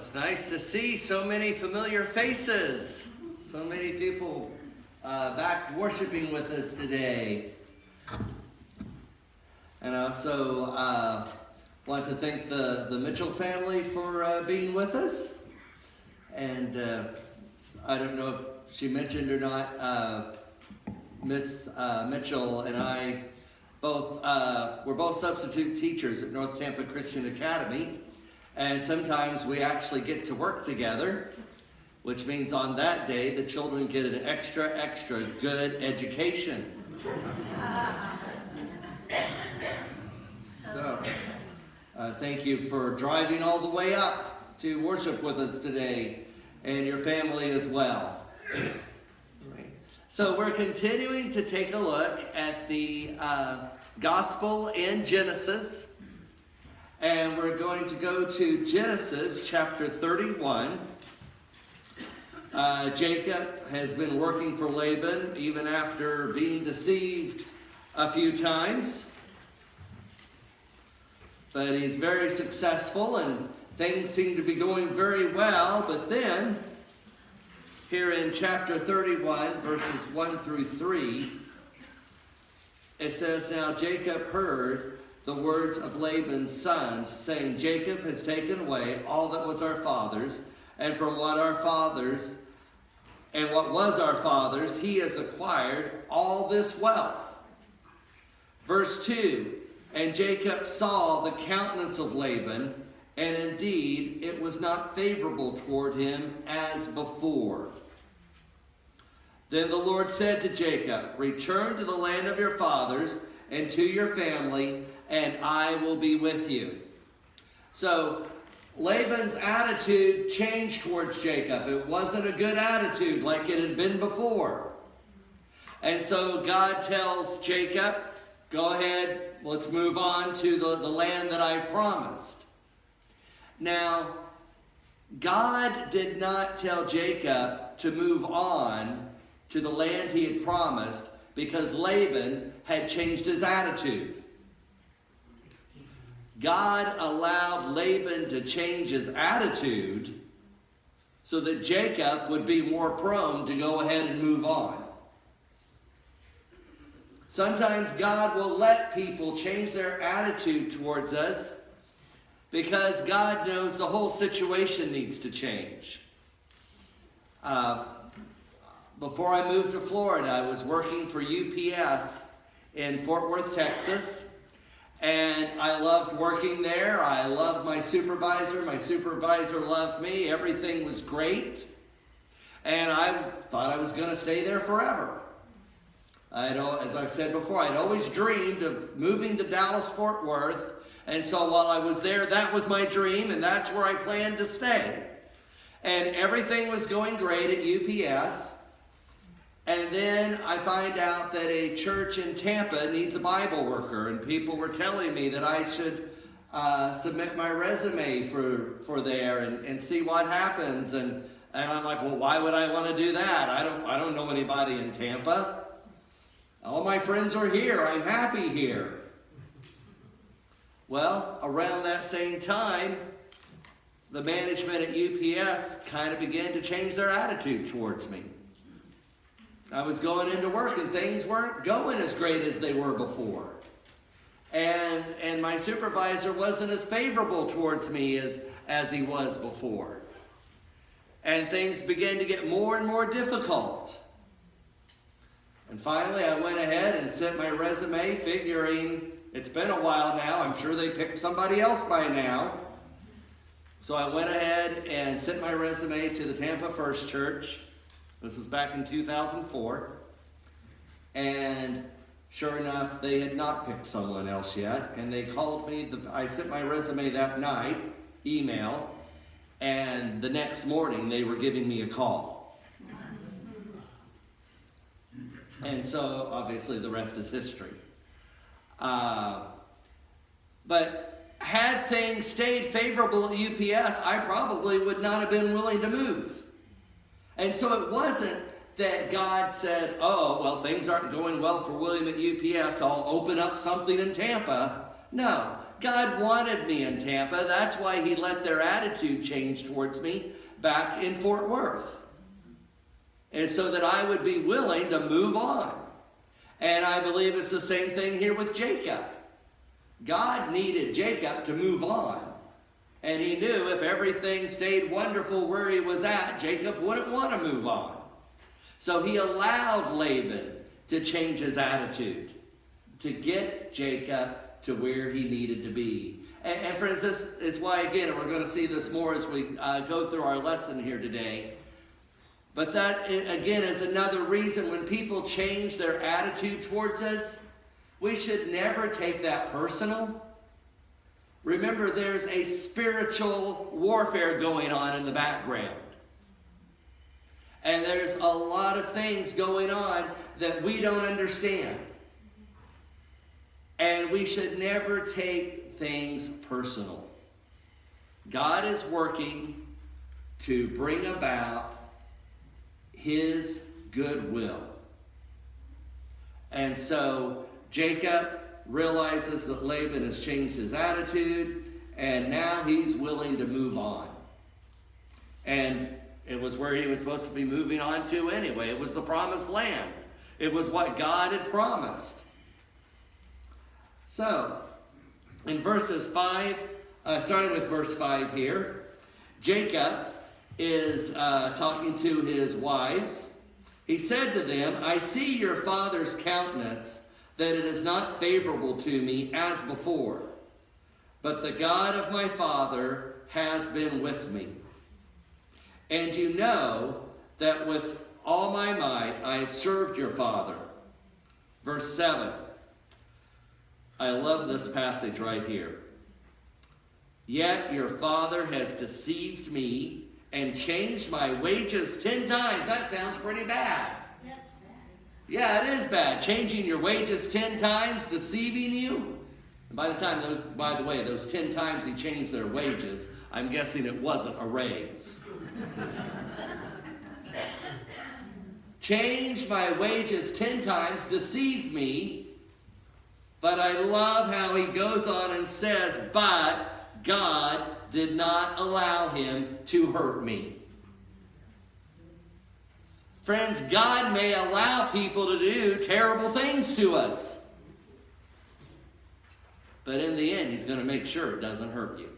It's nice to see so many familiar faces. So many people back worshiping with us today. And I also want to thank the Mitchell family for being with us. And I don't know if she mentioned or not, Miss Mitchell and I we're both substitute teachers at North Tampa Christian Academy. And sometimes we actually get to work together, which means on that day the children get an extra good education. So, thank you for driving all the way up to worship with us today, and your family as well. So we're continuing to take a look at the Gospel in Genesis. And we're going to go to Genesis chapter 31. Jacob has been working for Laban even after being deceived a few times. But he's very successful and things seem to be going very well. But then, here in chapter 31, verses 1 through 3, it says, "Now Jacob heard the words of Laban's sons, saying, Jacob has taken away all that was our father's, and from what was our father's, he has acquired all this wealth." Verse 2, "And Jacob saw the countenance of Laban, and indeed it was not favorable toward him as before. Then the Lord said to Jacob, Return to the land of your fathers and to your family, and I will be with you." So Laban's attitude changed towards Jacob. It wasn't a good attitude like it had been before. And so God tells Jacob, go ahead, let's move on to the land that I've promised. Now, God did not tell Jacob to move on to the land he had promised because Laban had changed his attitude. God allowed Laban to change his attitude so that Jacob would be more prone to go ahead and move on. Sometimes God will let people change their attitude towards us because God knows the whole situation needs to change. Before I moved to Florida, I was working for UPS in Fort Worth, Texas. And I loved working there. I loved my supervisor. My supervisor loved me. Everything was great. And I thought I was going to stay there forever. As I've said before, I'd always dreamed of moving to Dallas-Fort Worth. And so while I was there, that was my dream, and that's where I planned to stay. And everything was going great at UPS. And then I find out that a church in Tampa needs a Bible worker, and people were telling me that I should submit my resume for there and see what happens. And I'm like, well, why would I want to do that? I don't know anybody in Tampa. All my friends are here. I'm happy here. Well, around that same time, the management at UPS kind of began to change their attitude towards me. I was going into work and things weren't going as great as they were before. And my supervisor wasn't as favorable towards me as he was before. And things began to get more and more difficult. And finally I went ahead and sent my resume figuring it's been a while now. I'm sure they picked somebody else by now. So I went ahead and sent my resume to the Tampa First Church. This was back in 2004, and sure enough, they had not picked someone else yet, and they called me. I sent my resume that night, email, and the next morning they were giving me a call. And so, obviously, the rest is history. But had things stayed favorable at UPS, I probably would not have been willing to move. And so it wasn't that God said, oh, well, things aren't going well for William at UPS, I'll open up something in Tampa. No, God wanted me in Tampa. That's why he let their attitude change towards me back in Fort Worth. And so that I would be willing to move on. And I believe it's the same thing here with Jacob. God needed Jacob to move on. And he knew if everything stayed wonderful where he was at, Jacob wouldn't want to move on. So he allowed Laban to change his attitude to get Jacob to where he needed to be. And friends, this is why, again, and we're going to see this more as we go through our lesson here today. But that, again, is another reason when people change their attitude towards us, we should never take that personal. Remember, there's a spiritual warfare going on in the background. And there's a lot of things going on that we don't understand. And we should never take things personal. God is working to bring about his goodwill. And so Jacob realizes that Laban has changed his attitude, and now he's willing to move on. And it was where he was supposed to be moving on to anyway. It was the promised land. It was what God had promised. So, in verses 5, starting with verse 5 here, Jacob is talking to his wives. He said to them, I see your father's countenance, that it is not favorable to me as before. But the God of my father has been with me. And you know that with all my might I have served your father. Verse 7. I love this passage right here. Yet your father has deceived me and changed my wages 10 times. That sounds pretty bad. That's bad. Yeah, it is bad. Changing your wages 10 times, deceiving you. And by the way, those 10 times he changed their wages, I'm guessing it wasn't a raise. Changed my wages 10 times, deceived me. But I love how he goes on and says, but God did not allow him to hurt me. Friends, God may allow people to do terrible things to us. But in the end, he's going to make sure it doesn't hurt you.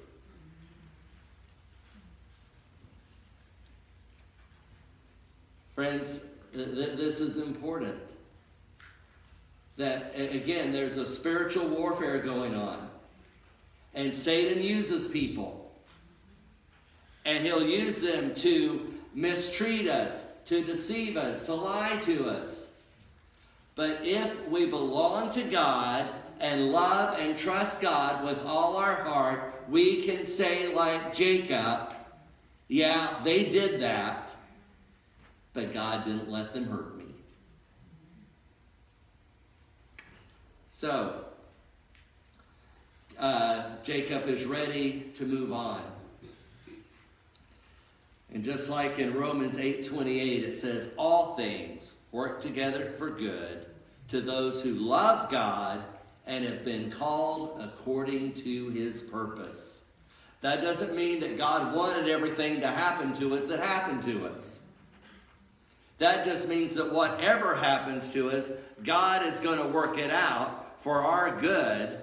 Friends, this is important. That, again, there's a spiritual warfare going on. And Satan uses people. And he'll use them to mistreat us, to deceive us, to lie to us. But if we belong to God and love and trust God with all our heart, we can say like Jacob, yeah, they did that, but God didn't let them hurt me. So, Jacob is ready to move on. And just like in Romans 8:28, it says, all things work together for good to those who love God and have been called according to his purpose. That doesn't mean that God wanted everything to happen to us that happened to us. That just means that whatever happens to us, God is going to work it out for our good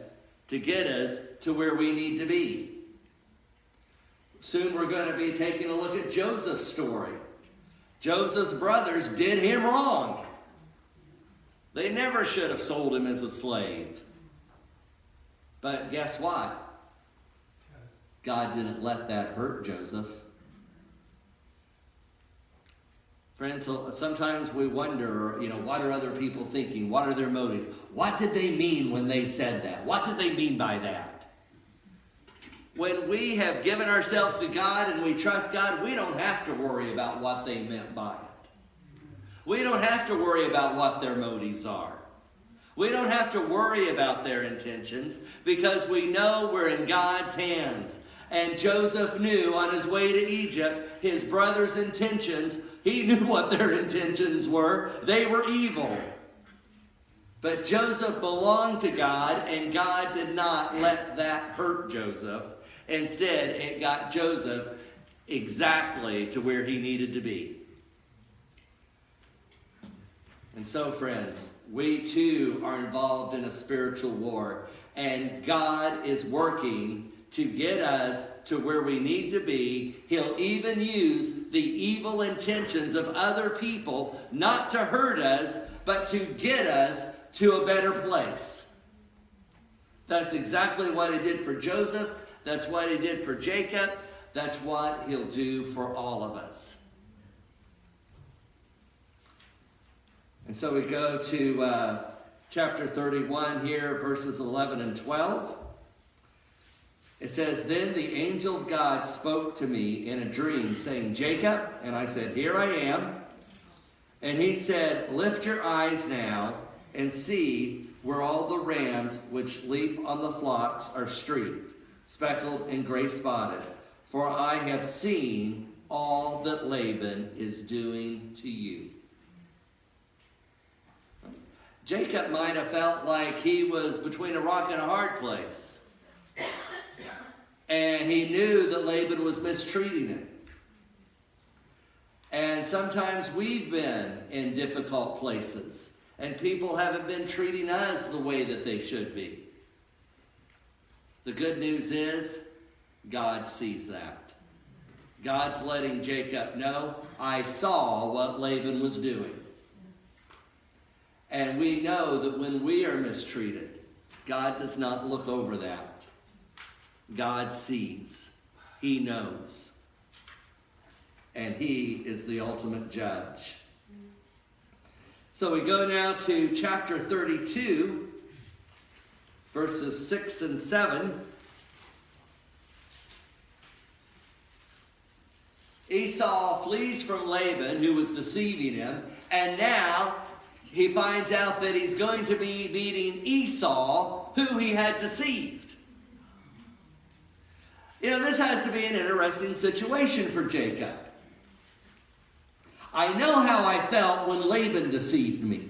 to get us to where we need to be. Soon we're going to be taking a look at Joseph's story. Joseph's brothers did him wrong. They never should have sold him as a slave. But guess what? God didn't let that hurt Joseph. Friends, sometimes we wonder, what are other people thinking? What are their motives? What did they mean when they said that? What did they mean by that? When we have given ourselves to God and we trust God, we don't have to worry about what they meant by it. We don't have to worry about what their motives are. We don't have to worry about their intentions because we know we're in God's hands. And Joseph knew on his way to Egypt, his brothers' intentions, he knew what their intentions were. They were evil. But Joseph belonged to God, and God did not let that hurt Joseph. Instead, it got Joseph exactly to where he needed to be. And so, friends, we too are involved in a spiritual war, and God is working to get us to where we need to be. He'll even use the evil intentions of other people not to hurt us, but to get us to a better place. That's exactly what he did for Joseph. That's what he did for Jacob. That's what he'll do for all of us. And so we go to chapter 31 here, verses 11 and 12. It says, "Then the angel of God spoke to me in a dream, saying, 'Jacob,' and I said, 'Here I am.' And he said, 'Lift your eyes now and see where all the rams which leap on the flocks are streaked, speckled and gray spotted. For I have seen all that Laban is doing to you.'" Jacob might have felt like he was between a rock and a hard place. And he knew that Laban was mistreating him. And sometimes we've been in difficult places, and people haven't been treating us the way that they should be. The good news is, God sees that. God's letting Jacob know, I saw what Laban was doing. And we know that when we are mistreated, God does not look over that. God sees. He knows. And he is the ultimate judge. So we go now to chapter 32, verses 6 and 7. Esau flees from Laban, who was deceiving him, and now he finds out that he's going to be meeting Esau, who he had deceived. You know, this has to be an interesting situation for Jacob. I know how I felt when Laban deceived me.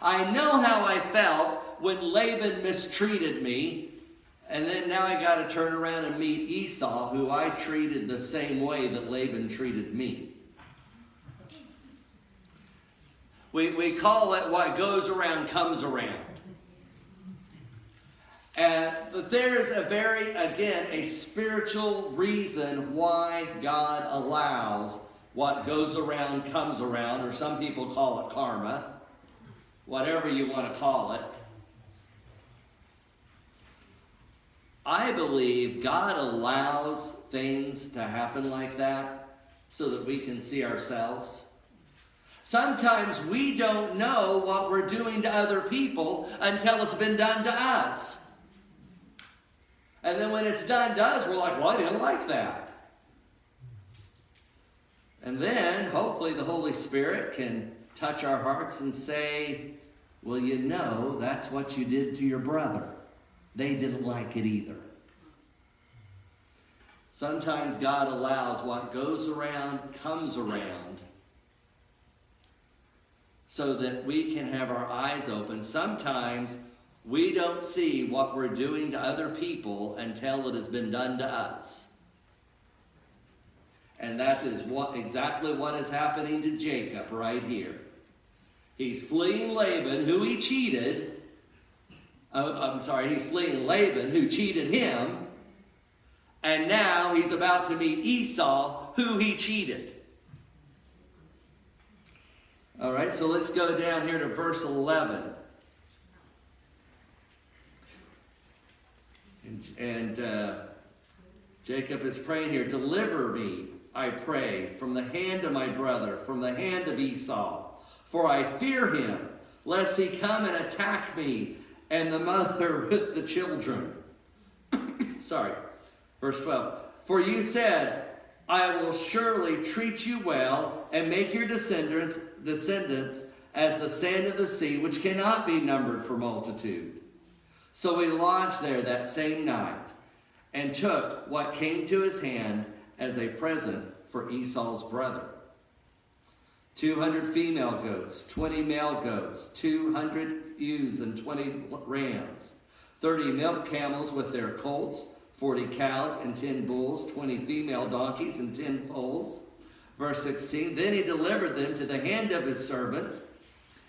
I know how I felt when Laban mistreated me. And then now I got to turn around and meet Esau, who I treated the same way that Laban treated me. We call it what goes around comes around. But there's a spiritual reason why God allows what goes around comes around, or some people call it karma, whatever you want to call it. I believe God allows things to happen like that so that we can see ourselves. Sometimes we don't know what we're doing to other people until it's been done to us. And then when it's done to us, we're like, well, I didn't like that. And then, hopefully, the Holy Spirit can touch our hearts and say, well, you know, that's what you did to your brother. They didn't like it either. Sometimes God allows what goes around comes around so that we can have our eyes open. Sometimes we don't see what we're doing to other people until it has been done to us. And that is exactly what is happening to Jacob right here. He's fleeing Laban, who he cheated. He's fleeing Laban, who cheated him. And now he's about to meet Esau, who he cheated. All right, so let's go down here to verse 11. And Jacob is praying here, deliver me, I pray, from the hand of my brother, from the hand of Esau. For I fear him, lest he come and attack me and the mother with the children. Verse 12. For you said, I will surely treat you well and make your descendants as the sand of the sea, which cannot be numbered for multitude. So he lodged there that same night, and took what came to his hand as a present for Esau's brother: 200 female goats, 20 male goats, 200 ewes and 20 rams, 30 milk camels with their colts, 40 cows and 10 bulls, 20 female donkeys and 10 foals. Verse 16, then he delivered them to the hand of his servants,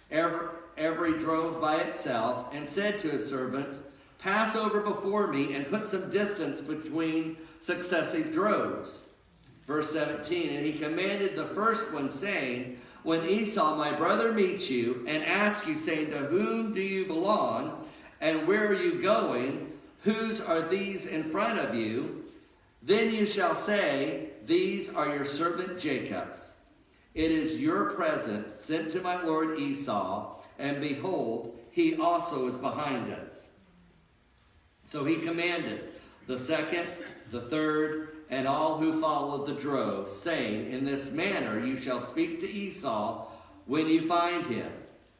every drove by itself, and said to his servants, pass over before me and put some distance between successive droves. Verse 17, and he commanded the first one, saying, when Esau my brother meets you and asks you, saying, to whom do you belong, and where are you going? Whose are these in front of you? Then you shall say, these are your servant Jacob's. It is your present sent to my lord Esau, and behold, he also is behind us. So he commanded the second, the third, and all who followed the drove, saying, in this manner you shall speak to Esau when you find him.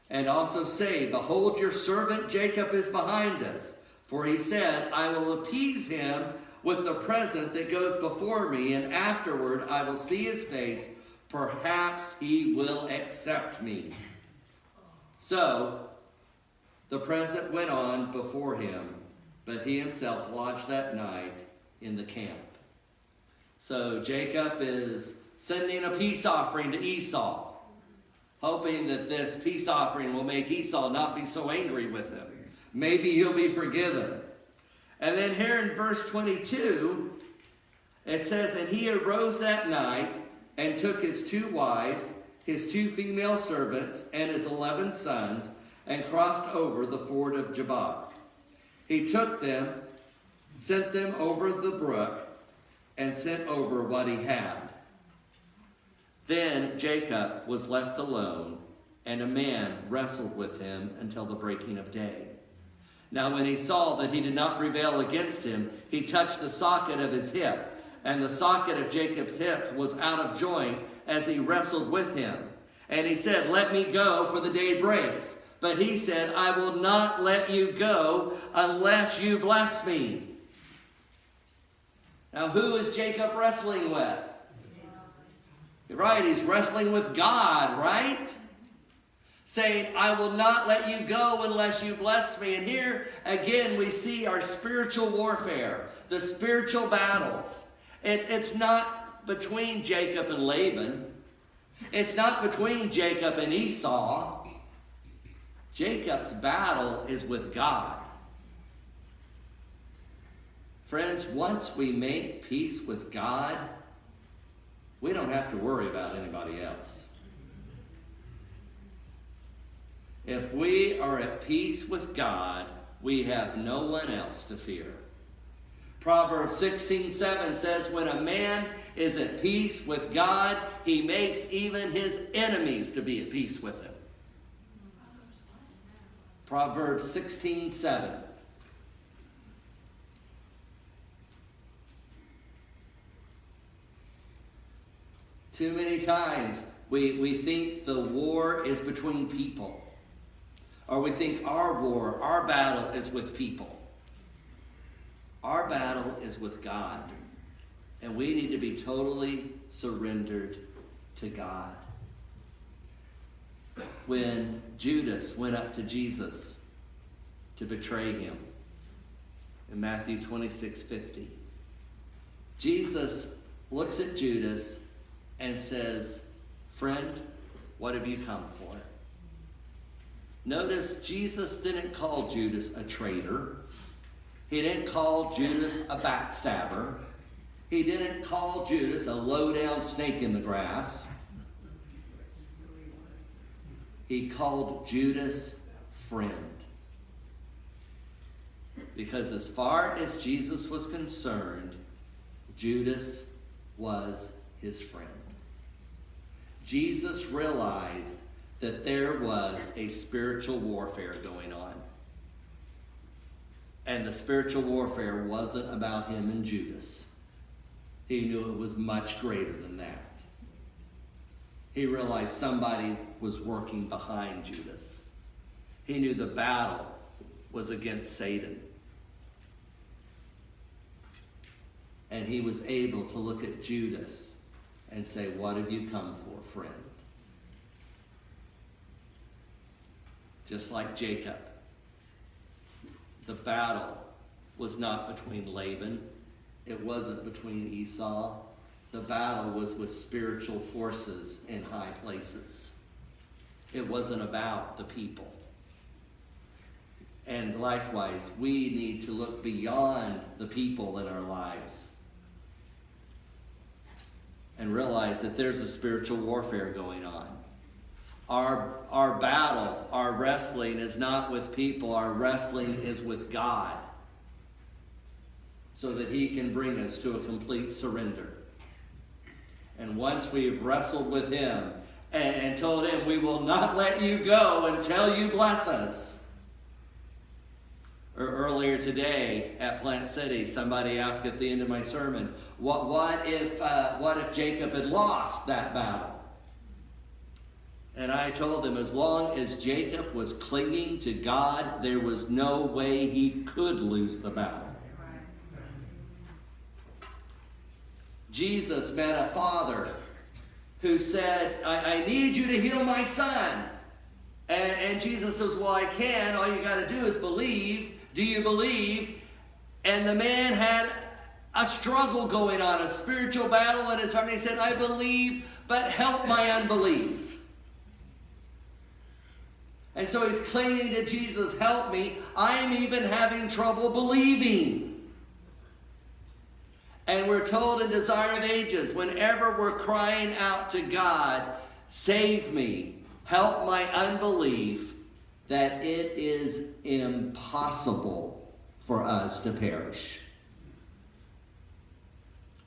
And also say, behold, your servant Jacob is behind us. For he said, I will appease him with the present that goes before me, and afterward I will see his face. Perhaps he will accept me. So the present went on before him, but he himself lodged that night in the camp. So Jacob is sending a peace offering to Esau, hoping that this peace offering will make Esau not be so angry with him. Maybe he'll be forgiven. And then here in verse 22, it says, and he arose that night and took his 2 wives, his 2 female servants, and his 11 sons, and crossed over the ford of Jabbok. He took them, sent them over the brook, and sent over what he had. Then Jacob was left alone, and a man wrestled with him until the breaking of day. Now when he saw that he did not prevail against him, he touched the socket of his hip, and the socket of Jacob's hip was out of joint as he wrestled with him. And he said, let me go, for the day breaks. But he said, I will not let you go unless you bless me. Now who is Jacob wrestling with? Right, he's wrestling with God, right? Saying, I will not let you go unless you bless me. And here again we see our spiritual warfare, the spiritual battles. It's not between Jacob and Laban. It's not between Jacob and Esau. Jacob's battle is with God. Friends, once we make peace with God, we don't have to worry about anybody else. If we are at peace with God, we have no one else to fear. Proverbs 16:7 says, when a man is at peace with God, he makes even his enemies to be at peace with him. Proverbs 16:7. Too many times we think the war is between people. Or we think our war, our battle is with people. Our battle is with God. And we need to be totally surrendered to God. When Judas went up to Jesus to betray him in Matthew 26:50, Jesus looks at Judas and says, friend, what have you come for? Notice Jesus didn't call Judas a traitor. He didn't call Judas a backstabber. He didn't call Judas a low-down snake in the grass. He called Judas friend. Because as far as Jesus was concerned, Judas was his friend. Jesus realized that there was a spiritual warfare going on. And the spiritual warfare wasn't about him and Judas. He knew it was much greater than that. he realized somebody was working behind Judas. He knew the battle was against Satan. And he was able to look at Judas and say, what have you come for, friend? Just like Jacob, the battle was not between Laban. It wasn't between Esau. The battle was with spiritual forces in high places. It wasn't about the people. And likewise, we need to look beyond the people in our lives and realize that there's a spiritual warfare going on. Our battle, our wrestling is not with people. Our wrestling is with God, so that he can bring us to a complete surrender. And once we've wrestled with him and told him, we will not let you go until you bless us. Or earlier today at Plant City, somebody asked at the end of my sermon, what if Jacob had lost that battle? And I told them, as long as Jacob was clinging to God, there was no way he could lose the battle. Jesus met a father who said, I need you to heal my son. And Jesus says, well, I can. All you got to do is believe. Do you believe? And the man had a struggle going on, a spiritual battle in his heart. And he said, I believe, but help my unbelief. And so he's clinging to Jesus, help me. I'm even having trouble believing. And we're told in Desire of Ages, whenever we're crying out to God, save me, help my unbelief, that it is impossible for us to perish.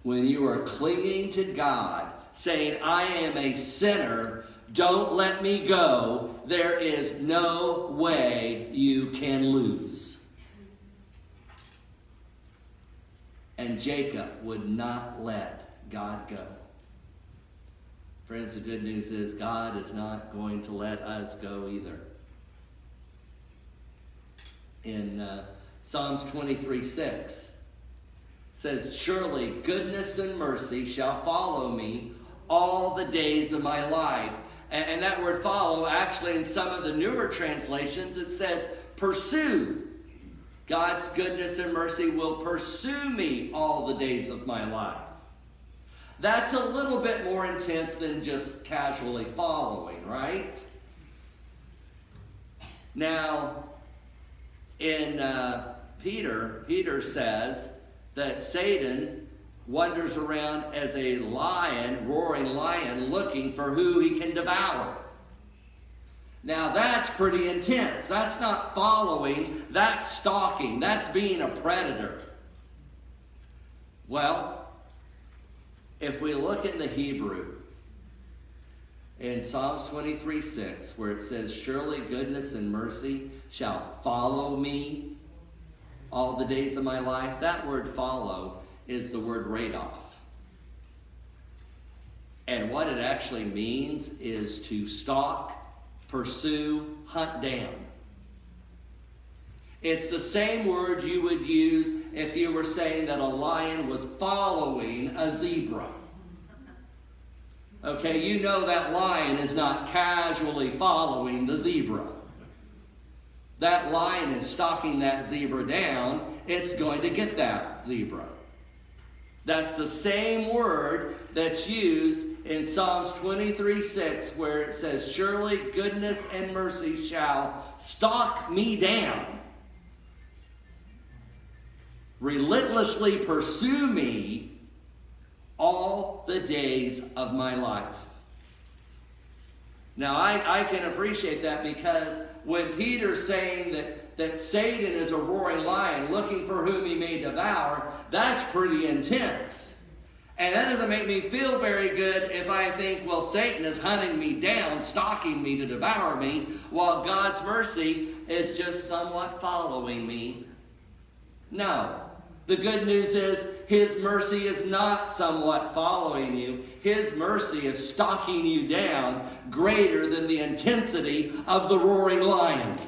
When you are clinging to God, saying, I am a sinner, don't let me go, there is no way you can lose. And Jacob would not let God go. Friends, the good news is God is not going to let us go either. In Psalms 23:6 says, surely goodness and mercy shall follow me all the days of my life. And that word follow, actually in some of the newer translations, it says pursue. God's goodness and mercy will pursue me all the days of my life. That's a little bit more intense than just casually following, right? Now, in Peter says that Satan wanders around as a lion, roaring lion, looking for who he can devour. Now that's pretty intense. That's not following, that's stalking, that's being a predator. Well, if we look in the Hebrew, in Psalms 23:6, where it says, surely goodness and mercy shall follow me all the days of my life, that word follow is the word radoff. And what it actually means is to stalk, pursue, hunt down. It's the same word you would use if you were saying that a lion was following a zebra. Okay, you know that lion is not casually following the zebra. That lion is stalking that zebra down. It's going to get that zebra. That's the same word that's used in Psalms 23:6, where it says, surely goodness and mercy shall stalk me down, relentlessly pursue me all the days of my life. Now, I can appreciate that, because when Peter's saying that Satan is a roaring lion looking for whom he may devour, that's pretty intense. And that doesn't make me feel very good if I think, well, Satan is hunting me down, stalking me to devour me, while God's mercy is just somewhat following me. No. The good news is his mercy is not somewhat following you. His mercy is stalking you down greater than the intensity of the roaring lion.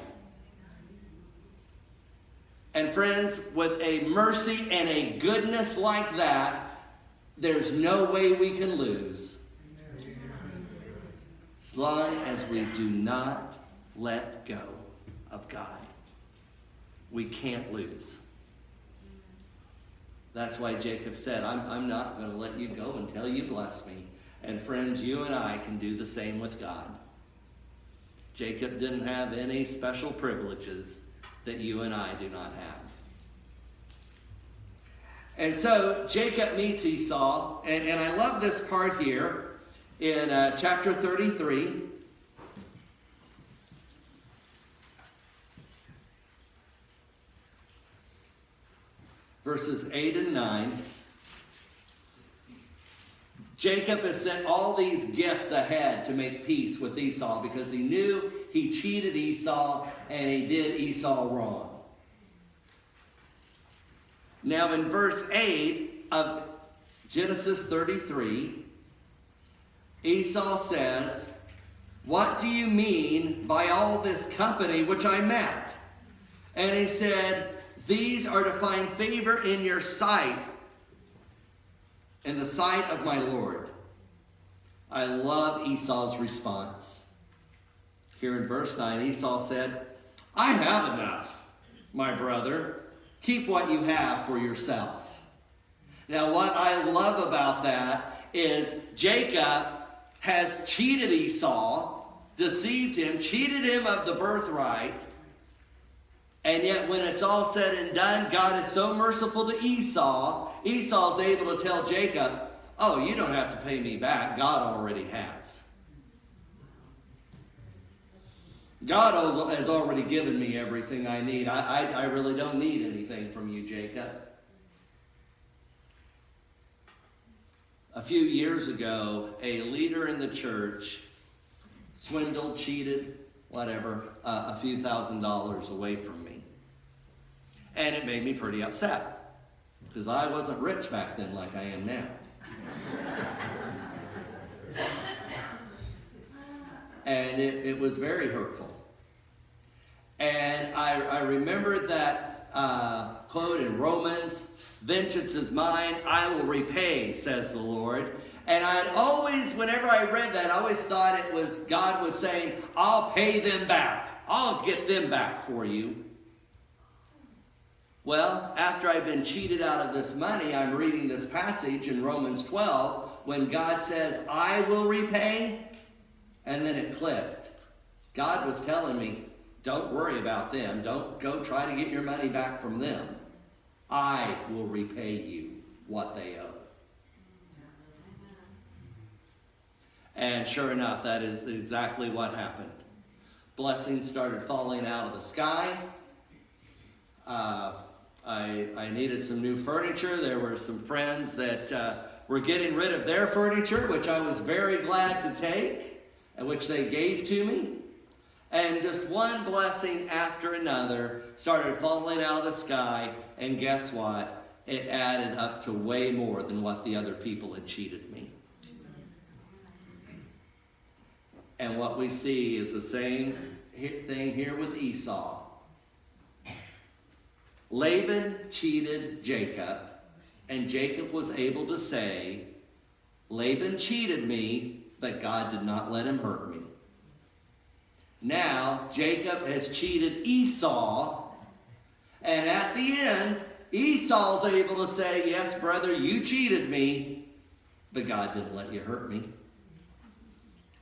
And friends, with a mercy and a goodness like that, there's no way we can lose. As long as we do not let go of God, we can't lose. That's why Jacob said, I'm not going to let you go until you bless me. And friends, you and I can do the same with God. Jacob didn't have any special privileges that you and I do not have. And so Jacob meets Esau, and I love this part here in chapter 33. Verses 8 and 9. Jacob has sent all these gifts ahead to make peace with Esau because he knew he cheated Esau and he did Esau wrong. Now in verse 8 of Genesis 33, Esau says, "What do you mean by all this company which I met?" And he said, "These are to find favor in your sight, in the sight of my Lord." I love Esau's response. Here in verse 9, Esau said, "I have enough, my brother. Keep what you have for yourself." Now, what I love about that is Jacob has cheated Esau, deceived him, cheated him of the birthright. And yet when it's all said and done, God is so merciful to Esau, Esau's able to tell Jacob, "Oh, you don't have to pay me back. God already has. God has already given me everything I need. I really don't need anything from you, Jacob." A few years ago, a leader in the church swindled, cheated, whatever, a few $1,000s away from me. And it made me pretty upset because I wasn't rich back then like I am now. And it was very hurtful. And I remembered that quote in Romans, "Vengeance is mine, I will repay, says the Lord." And I'd always, whenever I read that, I always thought it was God was saying, "I'll pay them back. I'll get them back for you." Well, after I've been cheated out of this money, I'm reading this passage in Romans 12 when God says, "I will repay," and then it clicked. God was telling me, don't worry about them. Don't go try to get your money back from them. I will repay you what they owe. And sure enough, that is exactly what happened. Blessings started falling out of the sky. I needed some new furniture. There were some friends that were getting rid of their furniture, which I was very glad to take, and which they gave to me. And just one blessing after another started falling out of the sky, and guess what? It added up to way more than what the other people had cheated me. And what we see is the same thing here with Esau. Laban cheated Jacob, and Jacob was able to say, "Laban cheated me, but God did not let him hurt me." Now, Jacob has cheated Esau, and at the end, Esau's able to say, "Yes, brother, you cheated me, but God didn't let you hurt me.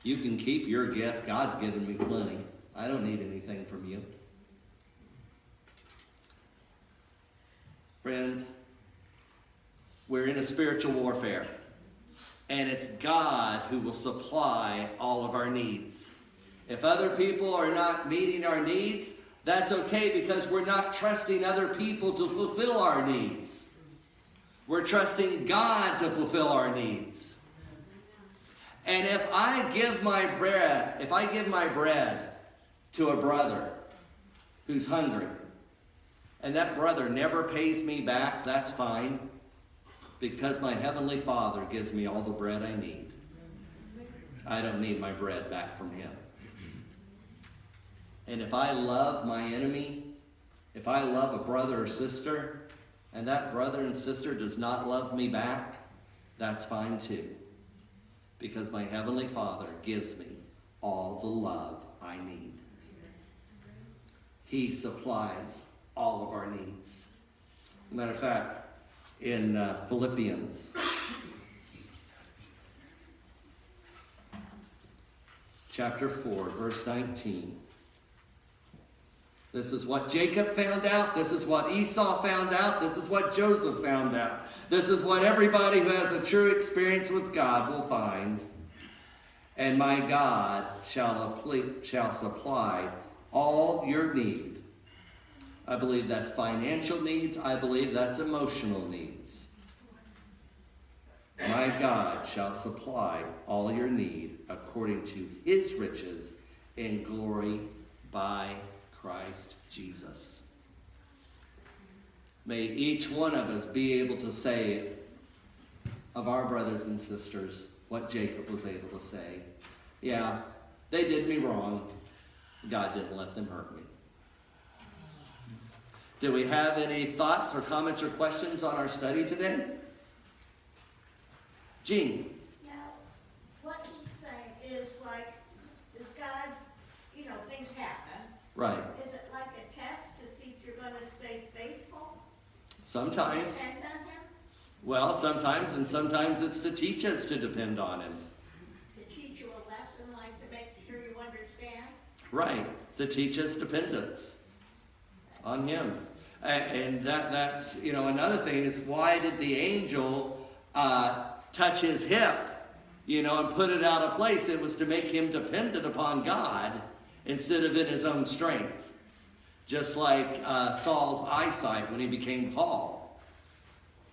You can keep your gift. God's given me plenty. I don't need anything from you." Friends, we're in a spiritual warfare, and it's God who will supply all of our needs. If other people are not meeting our needs, that's okay, because we're not trusting other people to fulfill our needs. We're trusting God to fulfill our needs. And if I give my bread to a brother who's hungry, and that brother never pays me back, that's fine, because my Heavenly Father gives me all the bread I need. I don't need my bread back from him. And if I love my enemy, if I love a brother or sister, and that brother and sister does not love me back, that's fine too. Because my Heavenly Father gives me all the love I need. He supplies all of our needs. As a matter of fact, in Philippians chapter 4, verse 19. This is what Jacob found out. This is what Esau found out. This is what Joseph found out. This is what everybody who has a true experience with God will find. And my God shall supply all your need. I believe that's financial needs. I believe that's emotional needs. My God shall supply all your need according to his riches in glory by Christ Jesus. May each one of us be able to say of our brothers and sisters what Jacob was able to say. Yeah, they did me wrong. God didn't let them hurt me. Do we have any thoughts or comments or questions on our study today? Jean. Now, what he's saying is like, does God, things happen. Right. Is it like a test to see if you're going to stay faithful? Sometimes. Depend on him? Well, sometimes, and sometimes it's to teach us to depend on him. To teach you a lesson, like to make sure you understand? Right. To teach us dependence on him. And that's, another thing is, why did the angel touch his hip, and put it out of place? It was to make him dependent upon God instead of in his own strength. Just like Saul's eyesight when he became Paul.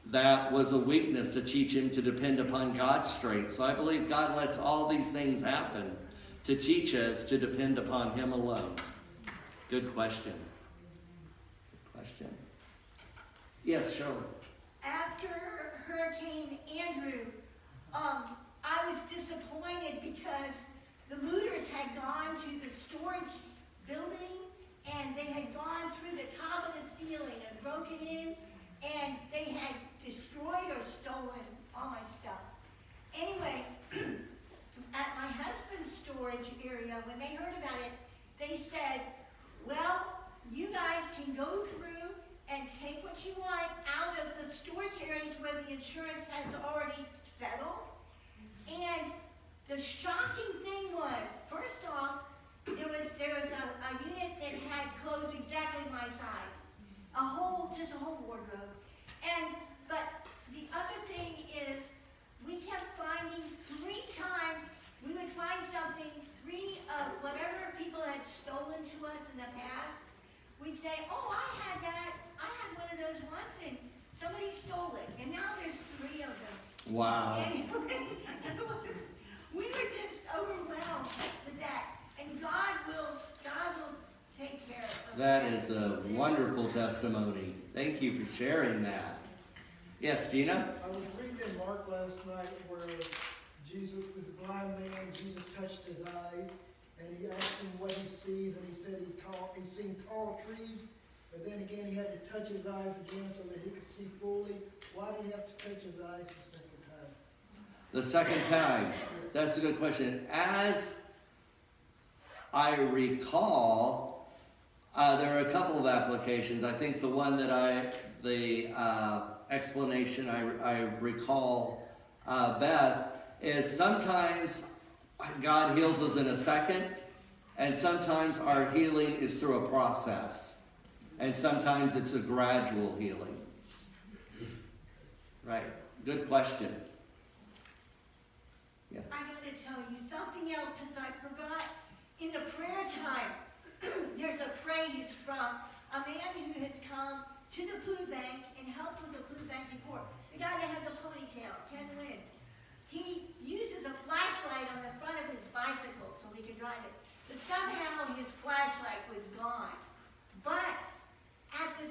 That was a weakness to teach him to depend upon God's strength. So I believe God lets all these things happen to teach us to depend upon him alone. Good question. Yes, Shirley. After Hurricane Andrew, I was disappointed because the looters had gone to the storage building and they had gone through the top of the ceiling and broken in, and they had destroyed or stolen all my stuff. Anyway, at my husband's storage area, when they heard about it, they said, well, you guys can go through and take what you want out of the storage areas where the insurance has already settled. And the shocking thing was, first off, there was a unit that had clothes exactly my size. Just a whole wardrobe. But the other thing is, we kept finding 3 times, we would find something, 3 of whatever people had stolen to us in the past. We'd say, oh, I had that. I had one of those once, and somebody stole it. And now there's 3 of them. Wow. And we were just overwhelmed with that. And God will take care of that. That is a wonderful testimony. Thank you for sharing that. Yes, Gina? I was reading in Mark last night where Jesus, with the blind man, Jesus touched his eyes, and he asked him what he sees, and he said he's seen tall trees, but then again he had to touch his eyes again so that he could see fully. Why did he have to touch his eyes the second time? The second time. That's a good question. As I recall, there are a couple of applications. I think the one that the explanation I recall best is sometimes God heals us in a second, and sometimes our healing is through a process, and sometimes it's a gradual healing. Right. Good question. Yes. I got to tell you something else because I forgot. In the prayer time, there's a praise from a man who has come to the food bank and helped with the food bank before. The guy that has a ponytail, Ken Lynn. He uses a flashlight on the front of his bicycle so he can drive it. But somehow his flashlight was gone. But at the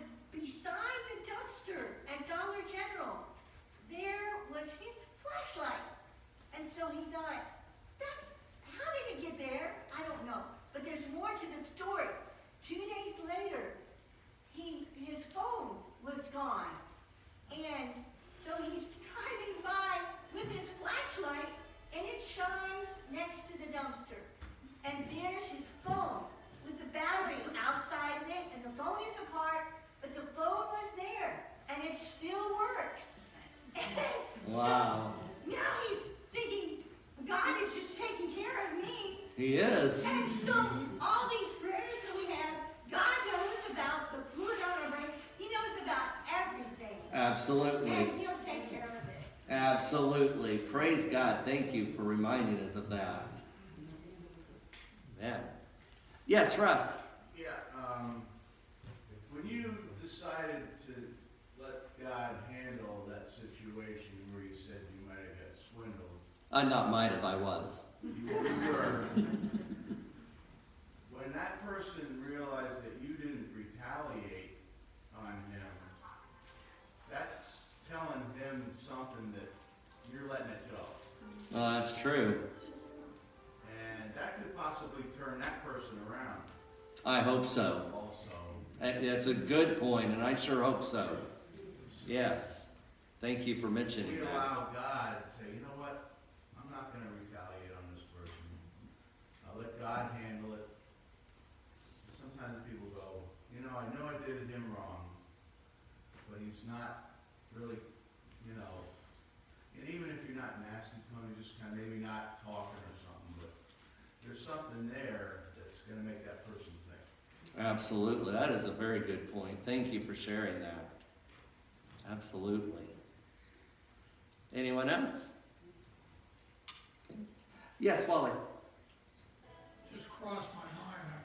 Wow. So now he's thinking, God is just taking care of me. He is. And so all these prayers that we have, God knows about the food on our brain. He knows about everything. Absolutely. And he'll take care of it. Absolutely. Praise God. Thank you for reminding us of that. Man. Yes, Russ. Yeah, when you decided to let God handle that situation where you said you might have got swindled, Not might have, I was. you were. When that person realized that you didn't retaliate on him, that's telling him something that you're letting it go. Well, that's true. And that could possibly turn that person around I hope so. also. That's a good point, and I sure hope so. Yes. Thank you for mentioning We that. allow God to say, you know what, I'm not going to retaliate on this person. I'll let God handle it. Sometimes people go, you know I did him wrong, but he's not really, you know, and even if you're not nasty to him, you're just kind of maybe not talking or something, but there's something there that's going to make that person think. Absolutely. That is a very good point. Thank you for sharing that. Absolutely. Anyone else? Okay. Yes, Wally. Just crossed my mind,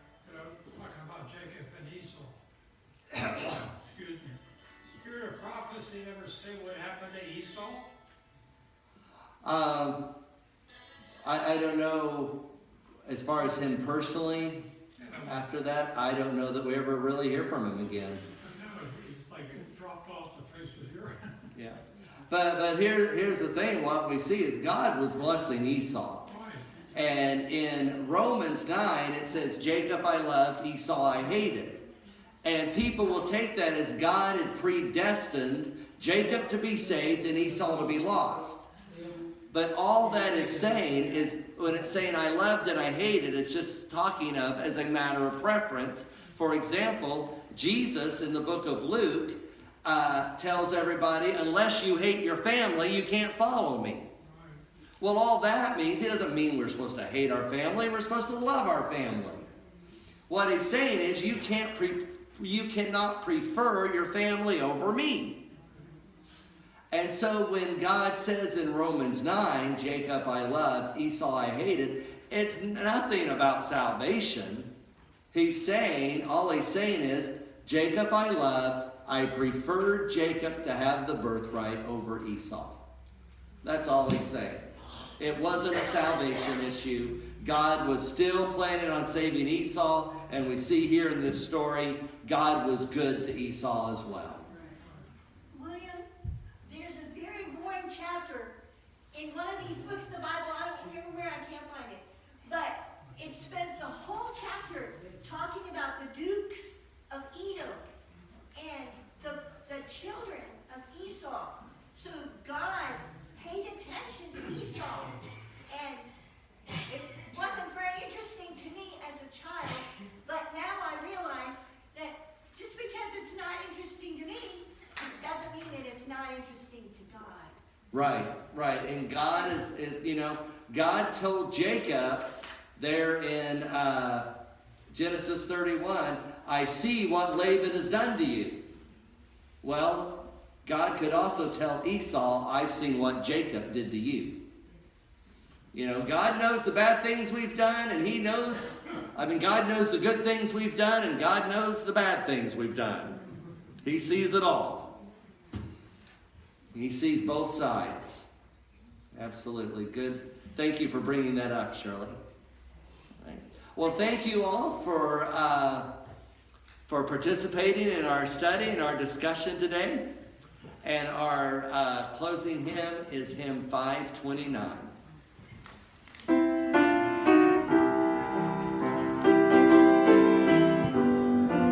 talking about Jacob and Esau. Excuse me. Spirit of prophecy ever say what happened to Esau? I don't know as far as him personally. After that, I don't know that we ever really hear from him again. No, he's like it dropped off the face of the earth. Yeah. But here's the thing. What we see is God was blessing Esau. Right. And in Romans 9, it says, Jacob I loved, Esau I hated. And people will take that as God had predestined Jacob to be saved and Esau to be lost. But all that is saying is, when it's saying I loved and I hated, it's just talking of as a matter of preference. For example, Jesus in the book of Luke tells everybody, unless you hate your family, you can't follow me. Well, all that means, it doesn't mean we're supposed to hate our family. We're supposed to love our family. What he's saying is you cannot prefer your family over me. And so when God says in Romans 9, Jacob I loved, Esau I hated, it's nothing about salvation. All he's saying is, Jacob I loved, I preferred Jacob to have the birthright over Esau. That's all he's saying. It wasn't a salvation issue. God was still planning on saving Esau, and we see here in this story, God was good to Esau as well. William, there's a very boring chapter in one of these books of the Bible. I don't remember where, I can't find it. But it spends the whole chapter talking about the dukes of Edom and the children of Esau. So God paid attention to Esau. And it wasn't very interesting to me as a child, but now I realize that just because it's not interesting to me, doesn't mean that it's not interesting to God. Right. And God is God told Jacob there in Genesis 31, I see what Laban has done to you. Well, God could also tell Esau, I've seen what Jacob did to you. God knows the bad things we've done, and God knows the good things we've done, and God knows the bad things we've done. He sees it all. He sees both sides. Absolutely. Good. Thank you for bringing that up, Shirley. Right. Well, thank you all for participating in our study and our discussion today. And our closing hymn is hymn 529.